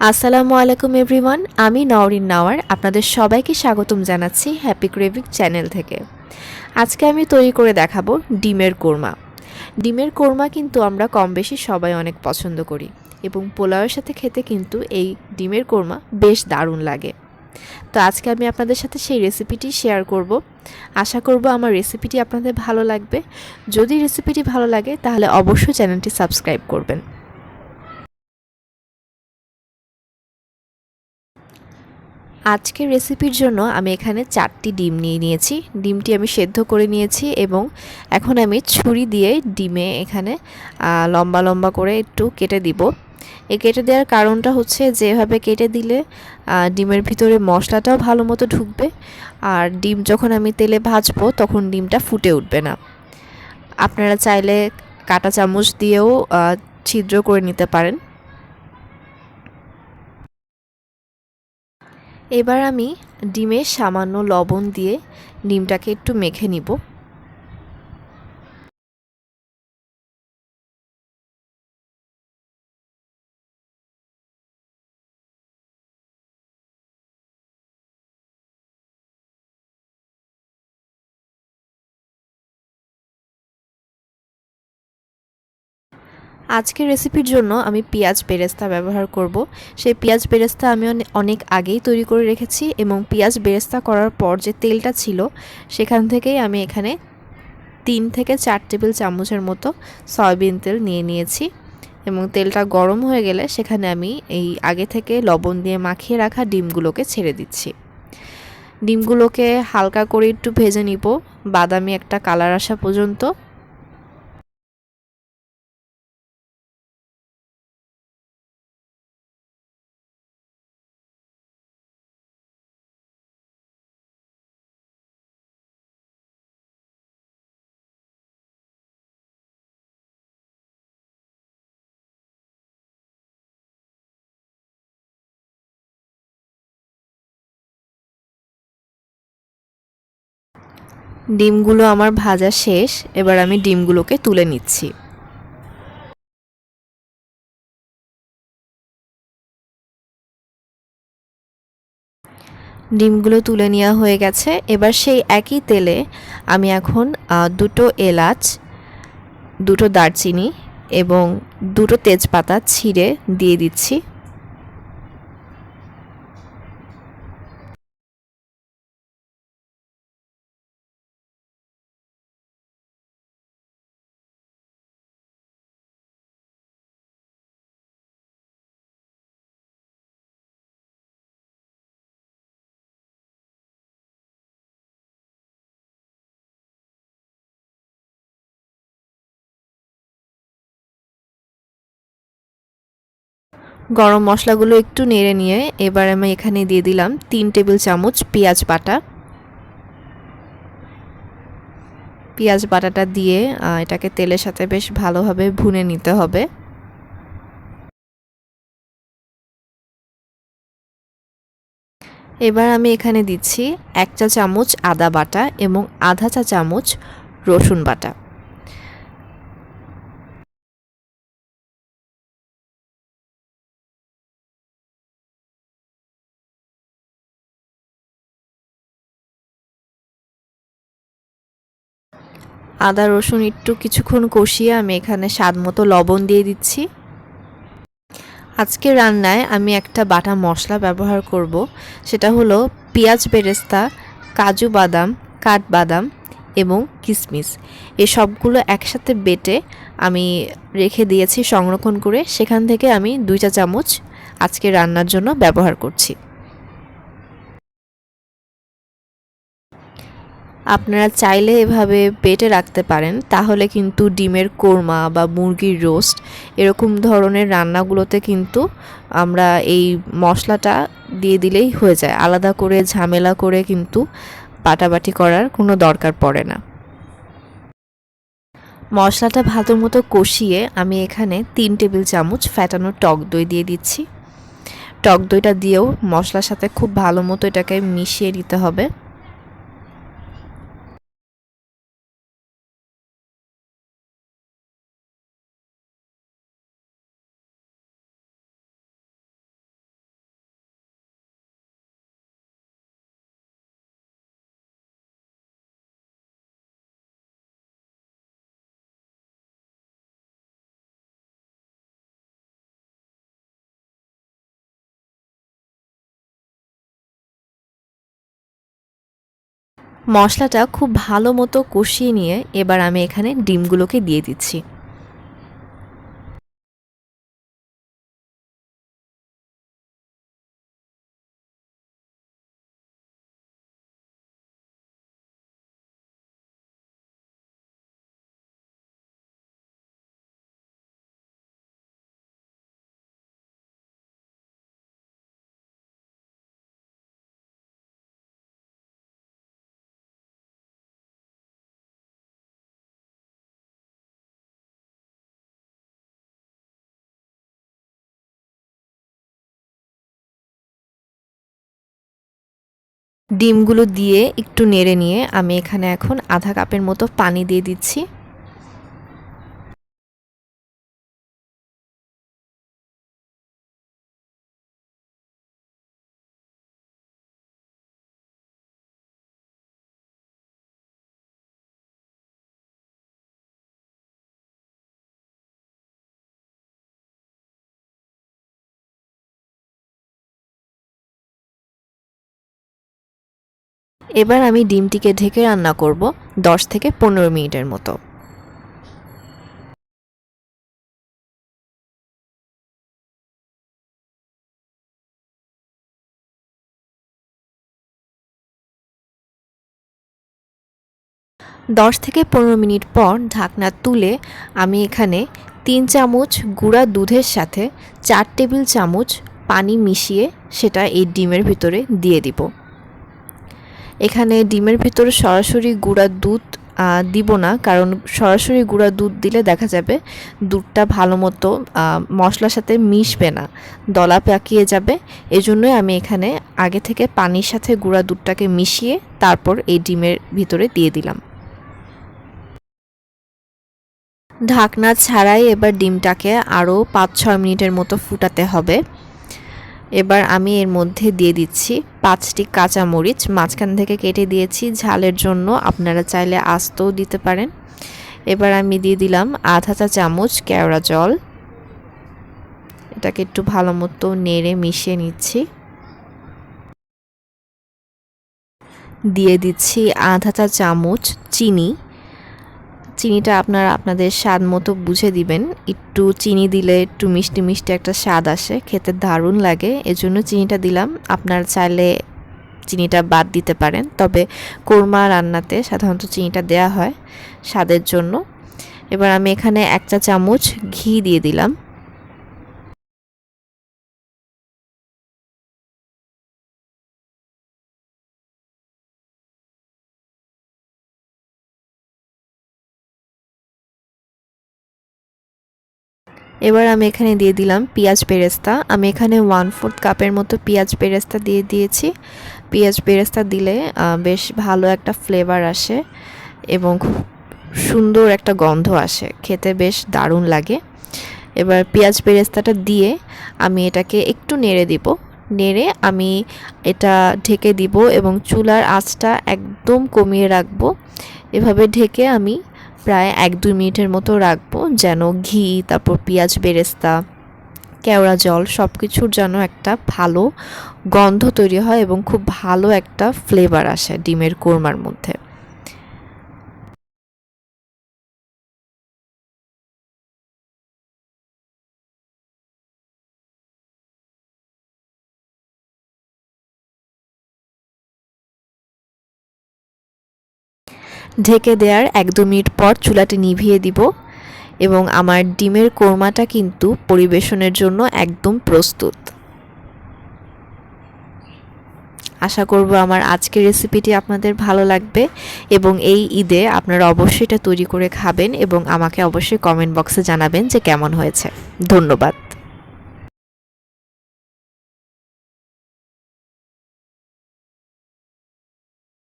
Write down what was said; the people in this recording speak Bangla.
আসসালামু আলাইকুম এভরিওয়ান, আমি নওরিন নাওয়ার আপনাদের সবাইকে স্বাগতম জানাচ্ছি হ্যাপি ক্রেভিং চ্যানেল থেকে। আজকে আমি তৈরি করে দেখাবো ডিমের কোরমা। ডিমের কোরমা কিন্তু আমরা কম বেশি সবাই অনেক পছন্দ করি এবং পোলাওয়ের সাথে খেতে কিন্তু এই ডিমের কোরমা বেশ দারুণ লাগে। তো আজকে আমি আপনাদের সাথে সেই রেসিপিটি শেয়ার করব। আশা করব আমার রেসিপিটি আপনাদের ভালো লাগবে। যদি রেসিপিটি ভালো লাগে তাহলে অবশ্যই চ্যানেলটি সাবস্ক্রাইব করবেন। আজকের রেসিপির জন্য আমি এখানে 4টি ডিম নিয়ে নিয়েছি। ডিমটি আমি সেদ্ধ করে নিয়েছি এবং এখন আমি ছুরি দিয়ে ডিমে এখানে লম্বা লম্বা করে একটু কেটে দিব। এই কেটে দেওয়ার কারণটা হচ্ছে যেভাবে কেটে দিলে ডিমের ভিতরে মশলাটাও ভালো মতো ঢুকবে, আর ডিম যখন আমি তেলে ভাজবো তখন ডিমটা ফুটে উঠবে না। আপনারা চাইলে কাঁটা চামচ দিয়েও ছিদ্র করে নিতে পারেন। এবার আমি ডিমে সামান্য লবণ দিয়ে ডিমটাকে একটু মেখে নিব। আজকের রেসিপির জন্য আমি পেঁয়াজ বেরেস্তা ব্যবহার করব। সেই পেঁয়াজ বেরেস্তা আমি অনেক আগেই তৈরি করে রেখেছি এবং পেঁয়াজ বেরেস্তা করার পর যে তেলটা ছিল সেখান থেকেই আমি এখানে 3 থেকে 4 টেবিল চামচের মতো সয়াবিন তেল নিয়ে নিয়েছি এবং তেলটা গরম হয়ে গেলে সেখানে আমি এই আগে থেকে লবণ দিয়ে মাখিয়ে রাখা ডিমগুলোকে ছেড়ে দিচ্ছি। ডিমগুলোকে হালকা করে একটু ভেজে নিব বাদামি একটা কালার আসা পর্যন্ত। ডিমগুলো আমার ভাজা শেষ, এবার আমি ডিমগুলোকে তুলে নিচ্ছি। ডিমগুলো তুলে নেওয়া হয়ে গেছে। এবার সেই একই তেলে আমি এখন দুটো এলাচ, দুটো দারচিনি এবং দুটো তেজপাতা ছিঁড়ে দিয়ে দিচ্ছি। গরম মশলাগুলো একটু নেড়ে নিয়ে এবার আমি এখানে দিয়ে দিলাম 3 টেবিল চামচ পেঁয়াজ বাটা। পেঁয়াজ বাটাটা দিয়ে এটাকে তেলের সাথে বেশ ভালোভাবে ভুনে নিতে হবে। এবার আমি এখানে দিচ্ছি 1 চা চামচ আদা বাটা এবং আধা চা চামচ রসুন বাটা। আদা রসুন একটু কিছুক্ষণ কষিয়ে আমি এখানে স্বাদমতো লবণ দিয়ে দিচ্ছি। আজকে রান্নায় আমি একটা বাটা মশলা ব্যবহার করব, সেটা হলো পেঁয়াজ বেরেস্তা, কাজু বাদাম, কাঠবাদাম এবং কিশমিশ। এই সবগুলো একসাথে বেটে আমি রেখে দিয়েছি সংরক্ষণ করে, সেখান থেকে আমি 2 চা চামচ আজকে রান্নার জন্য ব্যবহার করছি। আপনারা চাইলে এভাবে বেটে রাখতে পারেন, তাহলে কিন্তু ডিমের কোরমা বা মুরগির রোস্ট এরকম ধরনের রান্নাগুলোতে কিন্তু আমরা এই মশলাটা দিয়ে দিলেই হয়ে যায়, আলাদা করে ঝামেলা করে কিন্তু বাটাবাটি করার কোনো দরকার পড়ে না। মশলাটা ভালো মতো কষিয়ে আমি এখানে 3 টেবিল চামচ ফ্যাটানো টক দই দিয়ে দিচ্ছি। টক দইটা দিয়েও মশলার সাথে খুব ভালো মতো এটাকে মিশিয়ে নিতে হবে। মশলাটা খুব ভালো মতো কষিয়ে নিয়ে এবার আমি এখানে ডিমগুলোকে দিয়ে দিচ্ছি। ডিমগুলো দিয়ে একটু নেড়ে নিয়ে আমি এখানে এখন আধা কাপের মতো পানি দিয়ে দিচ্ছি। এবার আমি ডিমটিকে ঢেকে রান্না করব 10 থেকে 15 মিনিটের মতো। 10 থেকে 15 মিনিট পর ঢাকনা তুলে আমি এখানে 3 চামচ গুঁড়া দুধের সাথে 4 টেবিল চামচ পানি মিশিয়ে সেটা এই ডিমের ভিতরে দিয়ে দিব। এখানে ডিমের ভিতরে সরাসরি গুঁড়া দুধ দিব না, কারণ সরাসরি গুঁড়া দুধ দিলে দেখা যাবে দুধটা ভালো মতো মশলার সাথে মিশবে না, দলা পাকিয়ে যাবে। এজন্যই আমি এখানে আগে থেকে পানির সাথে গুঁড়া দুধটাকে মিশিয়ে তারপর এই ডিমের ভিতরে দিয়ে দিলাম। ঢাকনা ছাড়াই এবার ডিমটাকে আরও 5-6 মিনিটের মতো ফুটাতে হবে। এবার আমি এর মধ্যে দিয়ে দিচ্ছি 5টি কাঁচামরিচ, মাঝখান থেকে কেটে দিয়েছি ঝালের জন্য, আপনারা চাইলে আস্তও দিতে পারেন। এবার আমি দিয়ে দিলাম আধা চা চামচ কেওড়া জল, এটাকে একটু ভালো মতো নেড়ে মিশিয়ে নিচ্ছি। দিয়ে দিচ্ছি আধা চা চামচ চিনি, চিনিটা আপনারা আপনাদের স্বাদ মতো বুঝে দিবেন। একটু চিনি দিলে একটু মিষ্টি মিষ্টি একটা স্বাদ আসে, খেতে দারুণ লাগে, এজন্য চিনিটা দিলাম। আপনারা চাইলে চিনিটা বাদ দিতে পারেন, তবে কোরমা রান্নাতে সাধারণত চিনিটা দেয়া হয় স্বাদের জন্য। এবার আমি এখানে 1 চা চামচ ঘি দিয়ে দিলাম। এবার আমি এখানে দিয়ে দিলাম পেঁয়াজ বেরেস্তা। আমি এখানে 1/4 কাপের মতো পেঁয়াজ বেরেস্তা দিয়ে দিয়েছি। পেঁয়াজ বেরেস্তা দিলে বেশ ভালো একটা ফ্লেভার আসে এবং খুব সুন্দর একটা গন্ধ আসে, খেতে বেশ দারুণ লাগে। এবার পেঁয়াজ বেরেস্তাটা দিয়ে আমি এটাকে একটু নেড়ে দিব। নেড়ে আমি এটা ঢেকে দিব এবং চুলার আঁচটা একদম কমিয়ে রাখবো। এভাবে ঢেকে আমি প্রায় 1-2 মিনিটের মতো রাখবো, যেন ঘি, তারপর পেঁয়াজ বেরেস্তা, কেওড়া জল সব কিছুর যেন একটা ভালো গন্ধ তৈরি হয় এবং খুব ভালো একটা ফ্লেভার আসে ডিমের কোরমার মধ্যে। ঢেকে দেওয়ার 1-2 মিনিট পর চুলাটি নিভিয়ে দিব এবং আমার ডিমের কোরমাটা কিন্তু পরিবেশনের জন্য একদম প্রস্তুত। আশা করব আমার আজকের রেসিপিটি আপনাদের ভালো লাগবে এবং এই ঈদে আপনারা অবশ্যই এটা তৈরি করে খাবেন এবং আমাকে অবশ্যই কমেন্ট বক্সে জানাবেন যে কেমন হয়েছে। ধন্যবাদ।